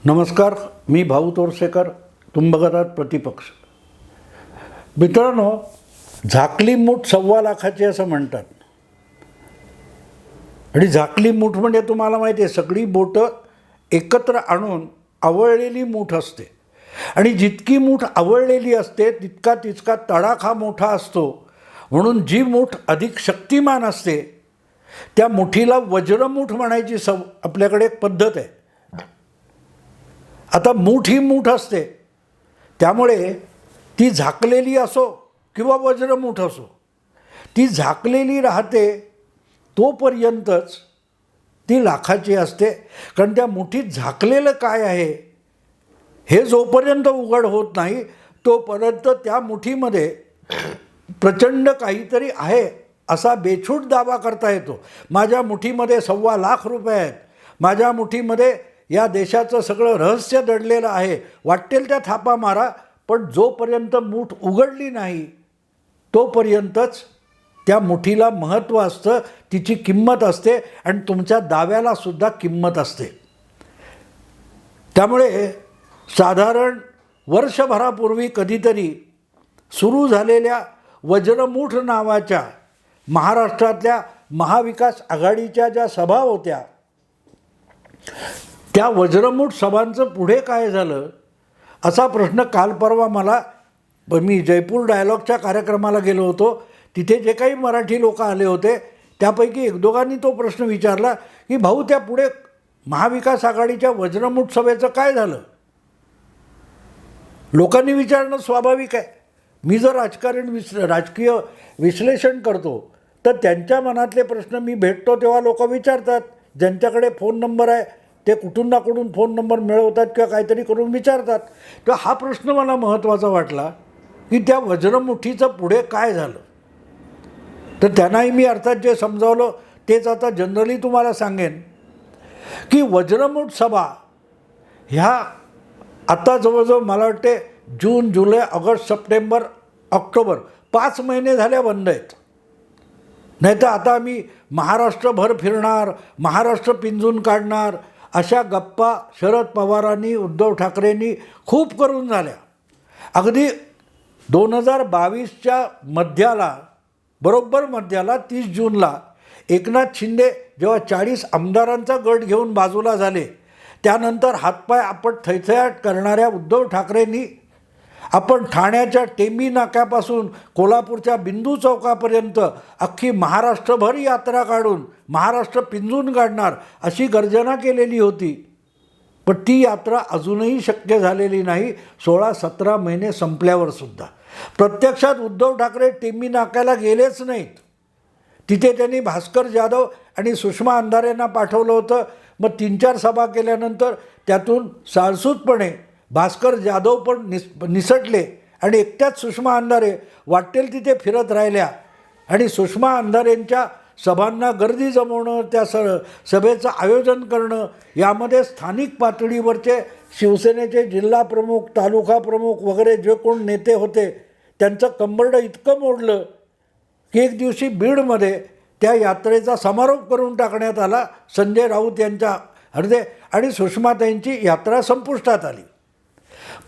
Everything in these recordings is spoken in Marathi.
नमस्कार, मी भाऊ तोरसेकर. तुम्ही बघत आहात प्रतिपक्ष. मित्रांनो, झाकली मूठ 1.25 लाखाची असं म्हणतात. आणि झाकली मूठ म्हणजे तुम्हाला माहिती आहे, सगळी बोटं एकत्र आणून आवळलेली मूठ असते. आणि जितकी मूठ आवळलेली असते तितका तडाखा मोठा असतो. म्हणून जी मूठ अधिक शक्तिमान असते त्या मुठीला वज्रमूठ म्हणायची आपल्याकडे एक पद्धत आहे. आता मूठ ही मूठ असते, त्यामुळे ती झाकलेली असो किंवा वज्रमूठ असो, ती झाकलेली राहते तोपर्यंतच ती लाखाची असते. कारण त्या मुठीत झाकलेलं काय आहे हे जोपर्यंत उघड होत नाही तोपर्यंत त्या मुठीमध्ये प्रचंड काहीतरी आहे असा बेछूट दावा करता येतो. माझ्या मुठीमध्ये 1.25 लाख रुपये आहेत, माझ्या मुठीमध्ये या देशाचं सगळं रहस्य दडलेलं आहे, वाटेल त्या थापा मारा. पण जोपर्यंत मूठ उघडली नाही तोपर्यंतच त्या मुठीला महत्त्व असतं, तिची किंमत असते आणि तुमच्या दाव्याला सुद्धा किंमत असते. त्यामुळे साधारण वर्षभरापूर्वी कधीतरी सुरू झालेल्या वज्रमूठ नावाच्या महाराष्ट्रातल्या महाविकास आघाडीच्या ज्या सभा होत्या, त्या वज्रमूठ सभांचं पुढे काय झालं असा प्रश्न काल परवा मी जयपूर डायलॉगच्या कार्यक्रमाला गेलो होतो. तिथे जे काही मराठी लोक आले होते त्यापैकी एक दोघांनी तो प्रश्न विचारला की भाऊ, त्या पुढे महाविकास आघाडीच्या वज्रमूठ सभेचं काय झालं. लोकांनी विचारणं स्वाभाविक आहे. मी जर राजकीय विश्लेषण करतो तर त्यांच्या मनातले प्रश्न मी भेटतो तेव्हा लोक विचारतात. ज्यांच्याकडे फोन नंबर आहे ते कुठून ना कुठून फोन नंबर मिळवतात किंवा काहीतरी करून विचारतात. तर हा प्रश्न मला महत्त्वाचा वाटला की त्या वज्रमुठीचं पुढे काय झालं. तर त्यांनाही मी अर्थात जे समजावलं तेच आता जनरली तुम्हाला सांगेन की वज्रमूठ सभा ह्या आता जवळजवळ मला वाटते जून, जुलै, ऑगस्ट, सप्टेंबर, ऑक्टोबर 5 महिने झाल्या बंद आहेत. नाही तर आता आम्ही महाराष्ट्रभर फिरणार, महाराष्ट्र पिंजून काढणार अशा गप्पा शरद पवारांनी, उद्धव ठाकरेंनी खूप करून झाल्या. अगदी 2022च्या बरोबर मध्याला 30 जूनला एकनाथ शिंदे जेव्हा 40 आमदारांचा गट घेऊन बाजूला झाले, त्यानंतर हातपाय आपट थैथयाट करणाऱ्या उद्धव ठाकरेंनी आपण ठाण्याच्या टेंबी नाक्यापासून कोल्हापूरच्या बिंदू चौकापर्यंत अख्खी महाराष्ट्रभर यात्रा काढून महाराष्ट्र पिंजून काढणार अशी गर्जना केलेली होती. पण ती यात्रा अजूनही शक्य झालेली नाही. 16-17 महिने संपल्यावर सुद्धा प्रत्यक्षात उद्धव ठाकरे टेंबी नाक्याला गेलेच नाहीत. तिथे त्यांनी भास्कर जाधव आणि सुषमा अंधारेंना पाठवलं होतं. मग 3-4 सभा केल्यानंतर त्यातून साळसूतपणे भास्कर जाधव पण निसटले आणि एकट्याच सुषमा अंधारे वाटेल तिथे फिरत राहिल्या. आणि सुषमा अंधारेंच्या सभांना गर्दी जमवणं, त्या सभेचं आयोजन करणं, यामध्ये स्थानिक पातळीवरचे शिवसेनेचे जिल्हा प्रमुख, तालुका प्रमुख वगैरे जे कोण नेते होते त्यांचं कंबरडं इतकं मोडलं की एक दिवशी बीडमध्ये त्या यात्रेचा समारोप करून टाकण्यात आला संजय राऊत यांच्या हस्ते आणि सुषमाताईंची यात्रा संपुष्टात आली.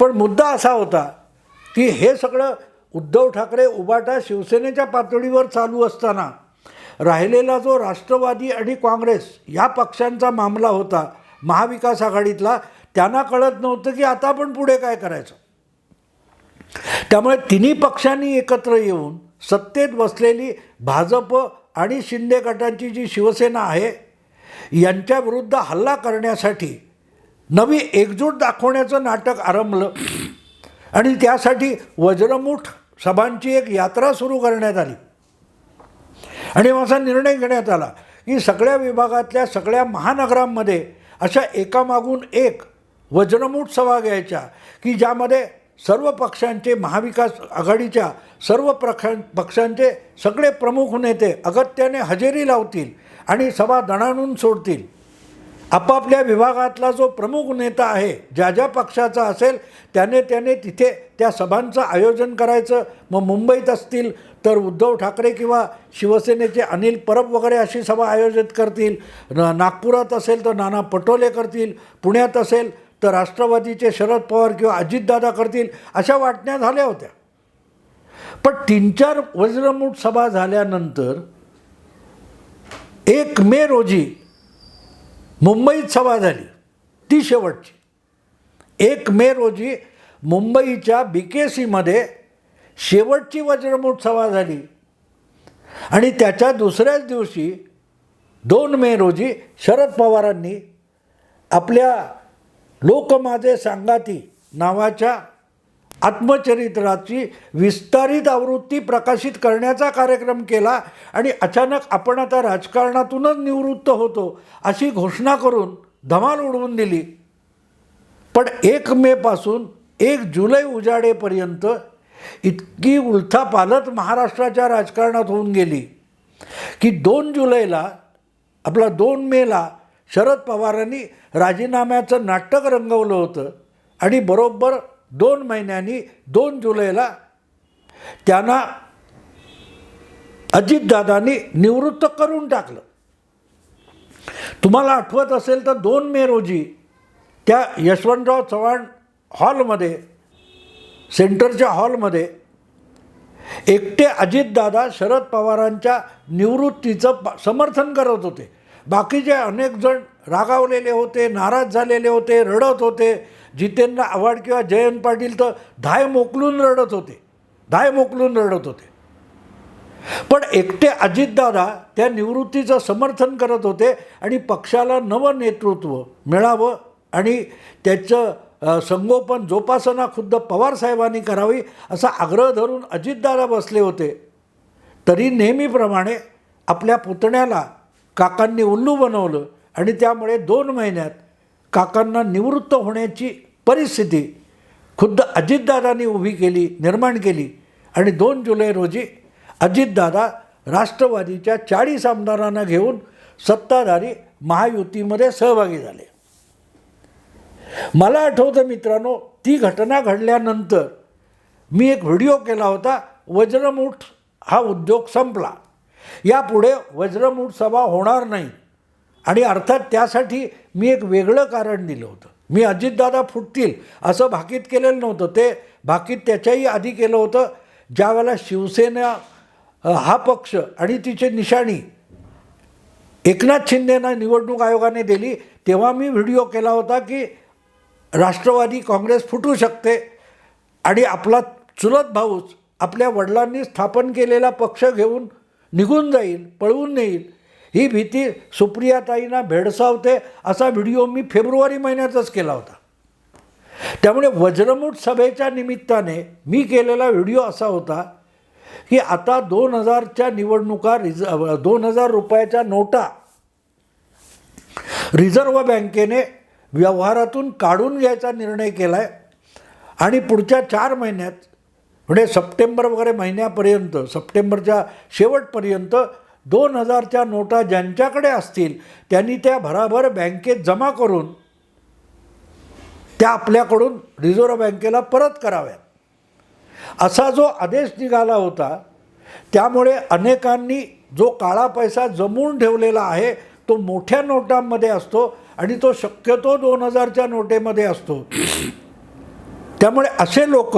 पण मुद्दा असा होता की हे सगळं उद्धव ठाकरे उबाटा शिवसेनेच्या पातळीवर चालू असताना राहिलेला जो राष्ट्रवादी आणि काँग्रेस या पक्षांचा मामला होता महाविकास आघाडीतला, त्यांना कळत नव्हतं की आता आपण पुढे काय करायचं. त्यामुळे तिन्ही पक्षांनी एकत्र येऊन सत्तेत बसलेली भाजप आणि शिंदे गटांची जी शिवसेना आहे यांच्याविरुद्ध हल्ला करण्यासाठी नवी एकजूट दाखवण्याचं नाटक आरंभलं. आणि त्यासाठी वज्रमूठ सभांची एक यात्रा सुरू करण्यात आली. आणि माझा निर्णय घेण्यात आला की सगळ्या विभागातल्या सगळ्या महानगरांमध्ये अशा एकामागून एक वज्रमूठ सभा घ्यायच्या की ज्यामध्ये सर्व पक्षांचे, महाविकास आघाडीच्या सर्व पक्षांचे सगळे प्रमुख नेते अगत्याने हजेरी लावतील आणि सभा दणाणून सोडतील. आपापल्या विभागातला जो प्रमुख नेता आहे, ज्या ज्या पक्षाचा असेल त्याने तिथे त्या सभांचं आयोजन करायचं. मग मुंबईत असतील तर उद्धव ठाकरे किंवा शिवसेनेचे अनिल परब वगैरे अशी सभा आयोजित करतील. नागपुरात असेल तर नाना पटोले करतील. पुण्यात असेल तर राष्ट्रवादीचे शरद पवार किंवा अजितदादा करतील अशा वाटण्या झाल्या होत्या. पण 3-4 वज्रमूठ सभा झाल्यानंतर 1 मे रोजी मुंबईत सभा झाली, ती शेवटची. 1 मे रोजी मुंबईच्या BKCमध्ये शेवटची वज्रमूठ सभा झाली आणि त्याच्या दुसऱ्याच दिवशी 2 मे रोजी शरद पवारांनी आपल्या लोक माझे सांगाती नावाच्या आत्मचरित्राची विस्तारित आवृत्ती प्रकाशित करण्याचा कार्यक्रम केला आणि अचानक आपण आता राजकारणातूनच निवृत्त होतो अशी घोषणा करून धमाल उडवून दिली. पण 1 मेपासून 1 जुलै उजाडेपर्यंत इतकी उलथापालथ महाराष्ट्राच्या राजकारणात होऊन गेली की 2 जुलैला 2 मेला शरद पवारांनी राजीनाम्याचं नाटक रंगवलं होतं आणि बरोबर 2 महिन्यांनी 2 जुलैला त्यांना अजितदादांनी निवृत्त करून टाकलं. तुम्हाला आठवत असेल तर 2 मे रोजी त्या यशवंतराव चव्हाण हॉलमध्ये, सेंटरच्या हॉलमध्ये एकटे अजितदादा शरद पवारांच्या निवृत्तीचं समर्थन करत होते. बाकीचे अनेक जण रागावलेले होते, नाराज झालेले होते, रडत होते. जितेंद्र आव्हाड किंवा जयंत पाटील तर धाय मोकलून रडत होते. पण एकटे अजितदादा त्या निवृत्तीचं समर्थन करत होते आणि पक्षाला नवं नेतृत्व मिळावं आणि त्याचं संगोपन जोपासना खुद्द पवारसाहेबांनी करावी असा आग्रह धरून अजितदादा बसले होते. तरी नेहमीप्रमाणे आपल्या पुतण्याला काकांनी उल्लू बनवलं आणि त्यामुळे 2 महिन्यात काकांना निवृत्त होण्याची परिस्थिती खुद्द अजितदादांनी निर्माण केली आणि 2 जुलै रोजी अजितदादा राष्ट्रवादीच्या 40 आमदारांना घेऊन सत्ताधारी महायुतीमध्ये सहभागी झाले. मला आठवतं मित्रांनो, ती घटना घडल्यानंतर मी एक व्हिडिओ केला होता, वज्रमूठ हा उद्योग संपला, यापुढे वज्रमूठ सभा होणार नाही. आणि अर्थात त्यासाठी मी एक वेगळं कारण दिलं होतं. मी अजितदादा फुटतील असं भाकीत केलेलं नव्हतं. ते भाकीत त्याच्याही आधी केलं होतं, ज्यावेळेला शिवसेना हा पक्ष आणि तिचे निशाणी एकनाथ शिंदेना निवडणूक आयोगाने दिली, तेव्हा मी व्हिडिओ केला होता की राष्ट्रवादी काँग्रेस फुटू शकते आणि आपला चुलत भाऊच आपल्या वडिलांनी स्थापन केलेला पक्ष घेऊन निघून जाईल, पळवून नेईल, ही भीती सुप्रियाताईंना भेडसावते असा व्हिडिओ मी फेब्रुवारी महिन्यातच केला होता. त्यामुळे वज्रमूठ सभेच्या निमित्ताने मी केलेला व्हिडिओ असा होता की आता 2000च्या निवडणुका 2000 रुपयाच्या नोटा रिझर्व्ह बँकेने व्यवहारातून काढून घ्यायचा निर्णय केला आहे आणि पुढच्या 4 महिन्यात म्हणजे सप्टेंबर वगैरे महिन्यापर्यंत, सप्टेंबरच्या शेवटपर्यंत 2000च्या नोटा ज्यांच्याकडे असतील त्यांनी त्या भराभर बँकेत जमा करून त्या आपल्याकडून रिझर्व्ह बँकेला परत कराव्यात असा जो आदेश निघाला होता. त्यामुळे अनेकांनी जो काळा पैसा जमवून ठेवलेला आहे तो मोठ्या नोटांमध्ये असतो आणि तो शक्यतो 2000च्या नोटेमध्ये असतो. त्यामुळे असे लोक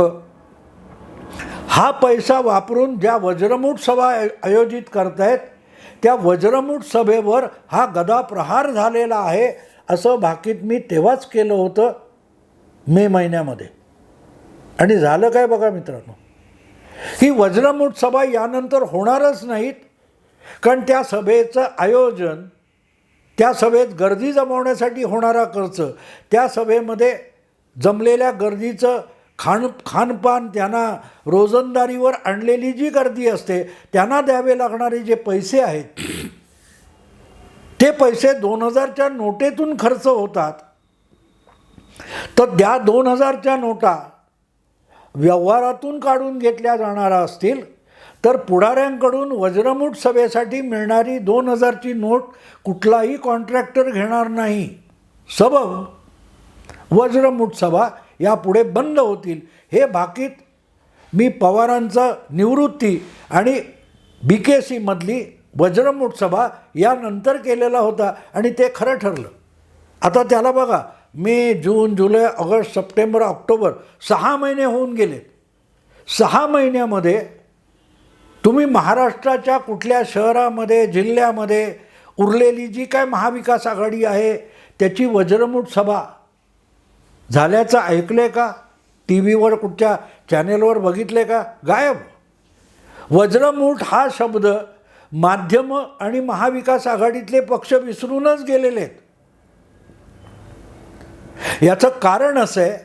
हा पैसा वापरून ज्या वज्रमूठ सभा आयोजित करतायत त्या वज्रमूठ सभेवर हा गदाप्रहार झालेला आहे असं भाकीत मी तेव्हाच केलं होतं मे महिन्यामध्ये. आणि झालं काय बघा मित्रांनो, ही वज्रमूठ सभा यानंतर होणारच नाहीत, कारण त्या सभेचं आयोजन, त्या सभेत गर्दी जमवण्यासाठी होणारा खर्च, त्या सभेमध्ये जमलेल्या गर्दीचं खानपान, त्यांना रोजंदारीवर आणलेली जी गर्दी असते त्यांना द्यावे लागणारे जे पैसे आहेत ते पैसे 2000च्या नोटेतून खर्च होतात. तर त्या 2000च्या नोटा व्यवहारातून काढून घेतल्या जाणारा असतील तर पुढाऱ्यांकडून वज्रमूठ सभेसाठी मिळणारी 2000ची नोट कुठलाही कॉन्ट्रॅक्टर घेणार नाही. सबब वज्रमूठ सभा यापुढे बंद होतील. हे भाकीत मी पवारांचं निवृत्ती आणि BKCमधली वज्रमूठ सभा यानंतर केलेला होता आणि ते खरं ठरलं. आता त्याला बघा, मे, जून, जुलै, ऑगस्ट, सप्टेंबर, ऑक्टोबर 6 महिने होऊन गेलेत. 6 महिन्यामध्ये तुम्ही महाराष्ट्राच्या कुठल्या शहरामध्ये, जिल्ह्यामध्ये उरलेली जी काय महाविकास आघाडी आहे त्याची वज्रमूठ सभा झाल्याचं ऐकले का? टी व्हीवर कुठच्या चॅनेलवर बघितले का? गायब. वज्रमूठ हा शब्द माध्यम आणि महाविकास आघाडीतले पक्ष विसरूनच गेलेले आहेत. याचं कारण असं आहे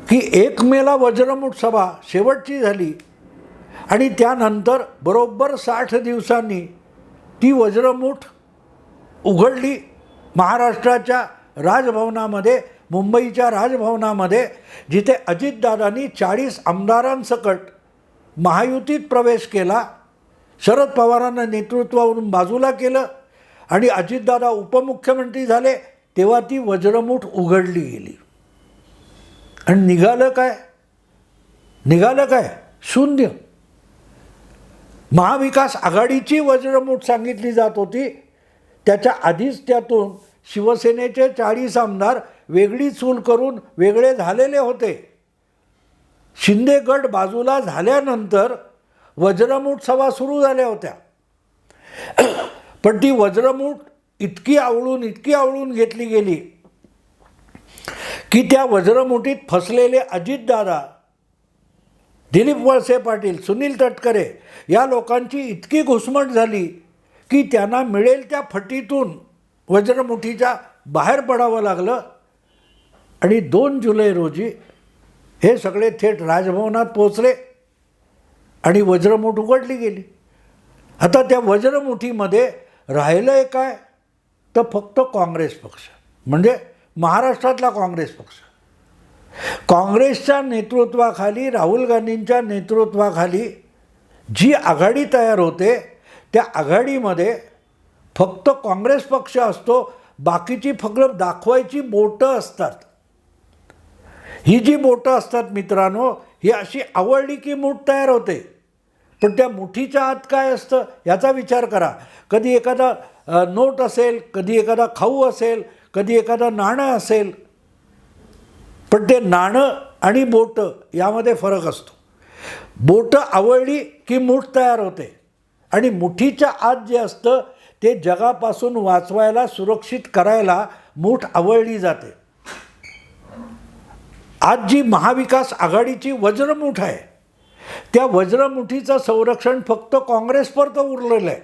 की 1 मेला वज्रमूठ सभा शेवटची झाली आणि त्यानंतर बरोबर 60 दिवसांनी ती वज्रमूठ उघडली महाराष्ट्राच्या राजभवनामध्ये, मुंबईच्या राजभवनामध्ये, जिथे अजितदादांनी 40 आमदारांसकट महायुतीत प्रवेश केला, शरद पवारांना नेतृत्वावरून बाजूला केलं आणि अजितदादा उपमुख्यमंत्री झाले. तेव्हा ती वज्रमूठ उघडली गेली आणि निघालं काय? शून्य. महाविकास आघाडीची वज्रमूठ सांगितली जात होती. त्याच्या आधीच त्यातून शिवसेनेचे 40 आमदार वेगळी चूल करून वेगळे झालेले होते. शिंदे गट बाजूला झाल्यानंतर वज्रमूठ सभा सुरू झाल्या होत्या. पण ती वज्रमूठ इतकी आवळून घेतली गेली की त्या वज्रमुठीत फसलेले अजितदादा, दिलीप वळसे पाटील, सुनील तटकरे या लोकांची इतकी घुसमट झाली की त्यांना मिळेल त्या फटीतून वज्रमुठीच्या बाहेर पडावं लागलं. आणि 2 जुलै रोजी हे सगळे थेट राजभवनात पोचले आणि वज्रमूठ उघडली गेली. आता त्या वज्रमुठीमध्ये राहिलं आहे काय? तर फक्त काँग्रेस पक्ष, म्हणजे महाराष्ट्रातला काँग्रेस पक्ष. काँग्रेसच्या नेतृत्वाखाली, राहुल गांधींच्या नेतृत्वाखाली जी आघाडी तयार होते त्या आघाडीमध्ये फक्त काँग्रेस पक्ष असतो. बाकीची फक्त दाखवायची बोटं असतात. ही जी बोटं असतात मित्रांनो, ही अशी आवळली की मूठ तयार होते. पण त्या मुठीच्या आत काय असतं याचा विचार करा. कधी एखादा नोट असेल, कधी एखादा खाऊ असेल, कधी एखादं नाणं असेल. पण ते नाणं आणि बोटं यामध्ये फरक असतो. बोटं आवळली की मूठ तयार होते आणि मुठीच्या आत जे असतं ते जगापासून वाचवायला, सुरक्षित करायला मूठ आवळली जाते. आज जी महाविकास आघाडीची वज्रमूठ आहे त्या वज्रमुठीचं संरक्षण फक्त काँग्रेसपर्यंत उरलेलं आहे.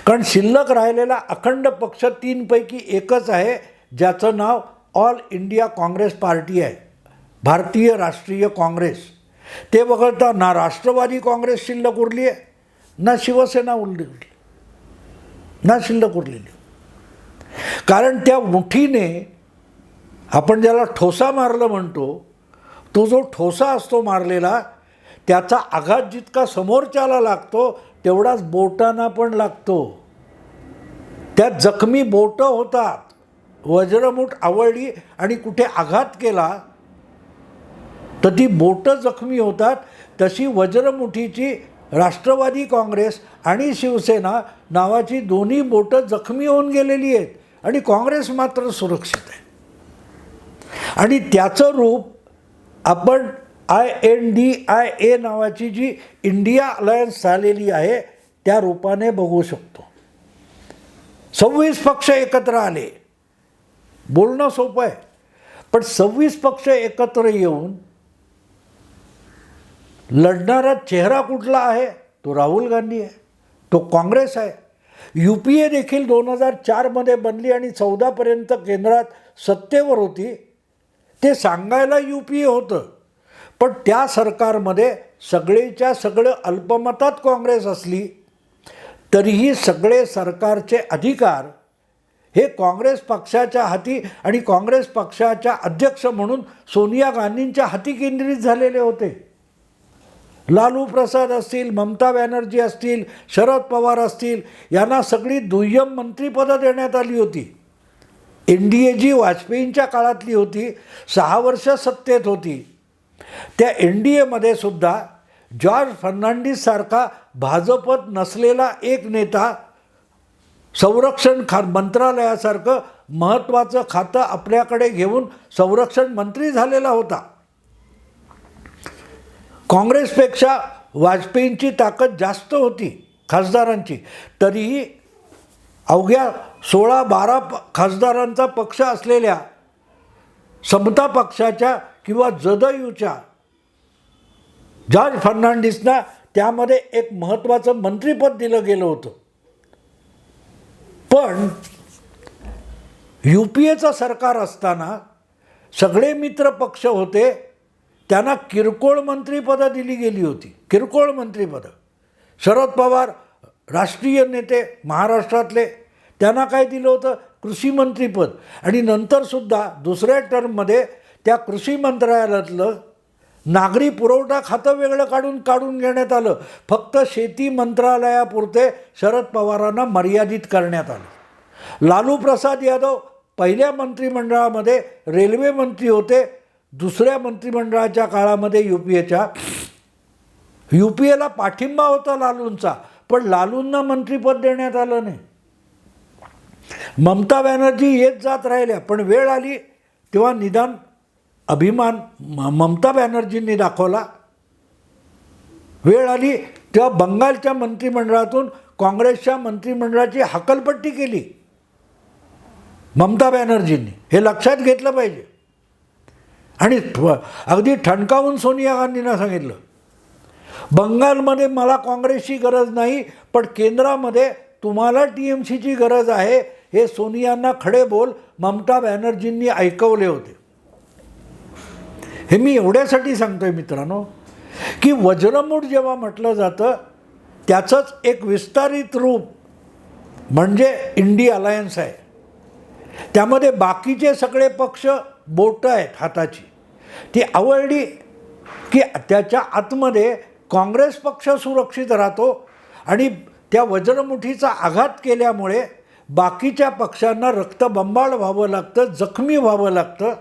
कारण शिल्लक राहिलेला अखंड पक्ष 3 पैकी एकच आहे ज्याचं नाव ऑल इंडिया काँग्रेस पार्टी आहे, भारतीय राष्ट्रीय काँग्रेस. ते वगळता ना राष्ट्रवादी काँग्रेस शिल्लक उरली आहे, ना शिवसेना ना शिल्लक उरलेली. कारण त्या मुठीने आपण ज्याला ठोसा मारलं म्हणतो, तो जो ठोसा असतो मारलेला त्याचा आघात जितका समोरच्याला लागतो तेवढाच बोटांना पण लागतो. त्यात जखमी बोटं होतात. वज्रमूठ आवळली आणि कुठे आघात केला तर ती बोटं जखमी होतात. तशी वज्रमुठीची राष्ट्रवादी काँग्रेस आणि शिवसेना नावाची दोन्ही बोटं जखमी होऊन गेलेली आहेत आणि काँग्रेस मात्र सुरक्षित आहे. आणि त्याचं रूप आपण INDIA नावाची जी इंडिया अलायन्स झालेली आहे त्या रूपाने बघू शकतो. 26 पक्ष एकत्र आले. बोलणं सोपं आहे, पण 26 पक्ष एकत्र येऊन लढणारा चेहरा कुठला आहे? तो राहुल गांधी आहे, तो काँग्रेस आहे. UPA देखील 2004 बनली आणि 14पर्यंत केंद्रात सत्तेवर होती. ते सांगायला UPA होतं, पण त्या सरकारमध्ये सगळेच्या सगळं अल्पमतात काँग्रेस असली तरीही सगळे सरकारचे अधिकार हे काँग्रेस पक्षाच्या हाती आणि काँग्रेस पक्षाच्या अध्यक्ष म्हणून सोनिया गांधींच्या हाती केंद्रित झालेले होते. लालू प्रसाद असतील, ममता बॅनर्जी असतील, शरद पवार असतील, यांना सगळी दुय्यम मंत्रिपदं देण्यात आली होती. NDA जी वाजपेयींच्या काळातली होती, 6 वर्ष सत्तेत होती, त्या NDAमध्ये सुद्धा जॉर्ज फर्नांडिस सारखा भाजपत नसलेला एक नेता संरक्षण मंत्रालयासारखं महत्त्वाचं खातं आपल्याकडे घेऊन संरक्षण मंत्री झालेला होता. काँग्रेसपेक्षा वाजपेयींची ताकद जास्त होती खासदारांची, तरीही अवघ्या 16-12 खासदारांचा पक्ष असलेल्या समता पक्षाच्या किंवा जदयूच्या जॉर्ज फर्नांडिसना त्यामध्ये एक महत्त्वाचं मंत्रिपद दिलं गेलं होतं. पण UPAचं सरकार असताना सगळे मित्र पक्ष होते, त्यांना किरकोळ मंत्रिपदं दिली गेली होती, किरकोळ मंत्रिपदं. शरद पवार राष्ट्रीय नेते महाराष्ट्रातले, त्यांना काय दिलं होतं? कृषी मंत्रिपद. आणि नंतरसुद्धा दुसऱ्या टर्ममध्ये त्या कृषी मंत्रालयातलं नागरी पुरवठा खातं वेगळं काढून घेण्यात आलं. फक्त शेती मंत्रालयापुरते शरद पवारांना मर्यादित करण्यात आलं. लालू प्रसाद यादव पहिल्या मंत्रिमंडळामध्ये रेल्वे मंत्री होते. दुसऱ्या मंत्रिमंडळाच्या काळामध्ये UPAला पाठिंबा होता लालूंचा, पण लालूंना मंत्रिपद देण्यात आलं नाही. ममता बॅनर्जी येत जात राहिल्या, पण वेळ आली तेव्हा निदान अभिमान ममता बॅनर्जींनी दाखवला. वेळ आली तेव्हा बंगालच्या मंत्रिमंडळातून काँग्रेसच्या मंत्रिमंडळाची हकलपट्टी केली ममता बॅनर्जींनी. हे लक्षात घेतलं पाहिजे. आणि अगदी ठणकावून सोनिया गांधींना सांगितलं, बंगालमध्ये मला काँग्रेसची गरज नाही, पण केंद्रामध्ये तुम्हाला TMCची गरज आहे. हे सोनियांना खडे बोल ममता बॅनर्जींनी ऐकवले होते. हे मी एवढ्यासाठी सांगतोय मित्रांनो, की वज्रमूठ जेव्हा म्हटलं जातं त्याचंच एक विस्तारित रूप म्हणजे इंडी अलायन्स आहे. त्यामध्ये बाकीचे सगळे पक्ष बोटं आहेत हाताची, ती आवडली की त्याच्या आतमध्ये काँग्रेस पक्ष सुरक्षित राहतो. आणि त्या वज्रमुठीचा आघात केल्यामुळे बाकीच्या पक्षांना रक्तबंबाळ व्हावं लागतं, जखमी व्हावं लागतं.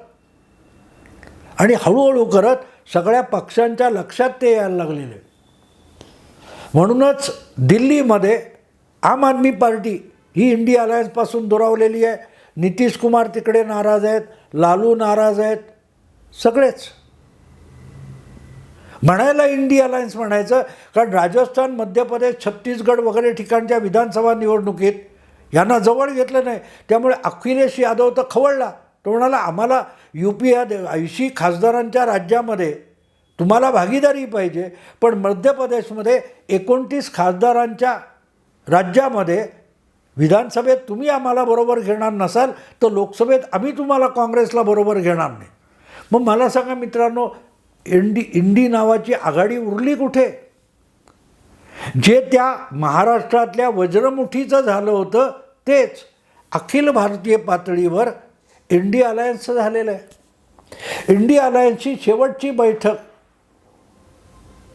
आणि हळूहळू करत सगळ्या पक्षांच्या लक्षात ते यायला लागलेले. म्हणूनच दिल्लीमध्ये आम आदमी पार्टी ही इंडी अलायन्सपासून दुरावलेली आहे. नितीश कुमार तिकडे नाराज आहेत, लालू नाराज आहेत, सगळेच. म्हणायला इंडी अलायन्स म्हणायचं, कारण राजस्थान, मध्य प्रदेश, छत्तीसगड वगैरे ठिकाणच्या विधानसभा निवडणुकीत यांना जवळ घेतलं नाही. त्यामुळे अखिलेश यादव तर खवळला. तो म्हणाला, आम्हाला UP या 80 खासदारांच्या राज्यामध्ये तुम्हाला भागीदारी पाहिजे, पण मध्य प्रदेशमध्ये 29 खासदारांच्या राज्यामध्ये विधानसभेत तुम्ही आम्हाला बरोबर घेणार नसाल तर लोकसभेत आम्ही तुम्हाला काँग्रेसला बरोबर घेणार नाही. मग मला सांगा मित्रांनो, इंडी नावाची आघाडी उरली कुठे? जे त्या महाराष्ट्रातल्या वज्रमुठीचं झालं होतं तेच अखिल भारतीय पातळीवर इंडी अलायन्सचं झालेलं आहे. इंडी अलायन्सची शेवटची बैठक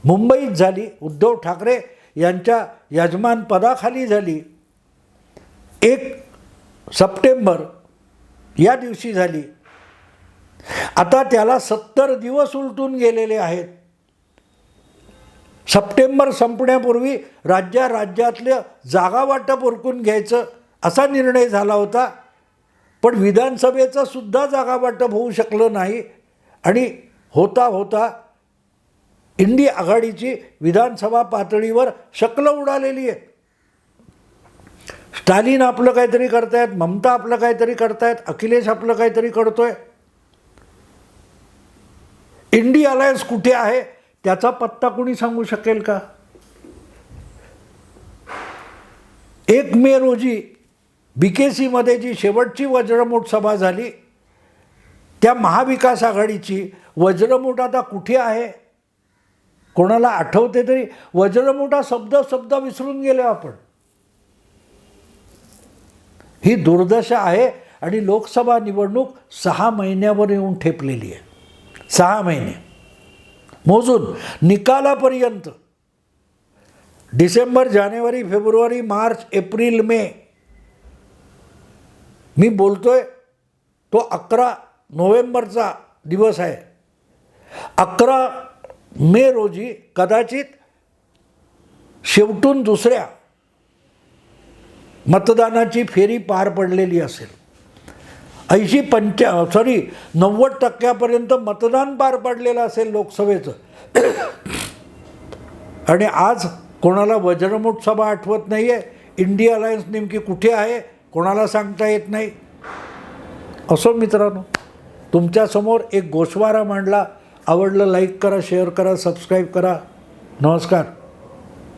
मुंबईत झाली, उद्धव ठाकरे यांच्या यजमानपदाखाली झाली. 1 सप्टेंबर या दिवशी झाली. आता त्याला 70 दिवस उलटून गेलेले आहेत. सप्टेंबर संपण्यापूर्वी राज्यातलं जागा वाटप उरकून घ्यायचं असा निर्णय झाला होता, पण विधानसभेचं सुद्धा जागा वाटप होऊ शकलं नाही. आणि होता होता इंडी आघाडीची विधानसभा पातळीवर शकलं उडालेली आहे. स्टालिन आपलं काहीतरी करतायत, ममता आपलं काहीतरी करतायत, अखिलेश आपलं काहीतरी करतोय. इंडी अलायन्स कुठे आहे त्याचा पत्ता कोणी सांगू शकेल का? 1 मे रोजी BKCमध्ये जी शेवटची वज्रमूठ सभा झाली, त्या महाविकास आघाडीची वज्रमूठ आता कुठे आहे? कोणाला आठवते तरी? वज्रमूठ हा शब्द विसरून गेलो आपण. ही दुर्दशा आहे. आणि लोकसभा निवडणूक 6 महिन्यावर येऊन ठेपलेली आहे. 6 महिने मोजून निकालापर्यंत. डिसेंबर, जानेवारी, फेब्रुवारी, मार्च, एप्रिल, मे. मी बोलतोय तो 11 नोव्हेंबरचा दिवस आहे. 11 मे रोजी कदाचित शेवटून दुसऱ्या मतदानाची फेरी पार पडलेली असेल. 90% मतदान पार पडलेलं असेल लोकसभेचं. आणि आज कोणाला वज्रमुठ सभा आठवत नाही आहे, इंडिया अलायन्स नेमकी कुठे आहे कोणाला सांगता येत नाही. असो मित्रांनो, तुमच्यासमोर एक गोषवारा मांडला. आवडलं लाईक करा, शेअर करा, सबस्क्राईब करा. नमस्कार.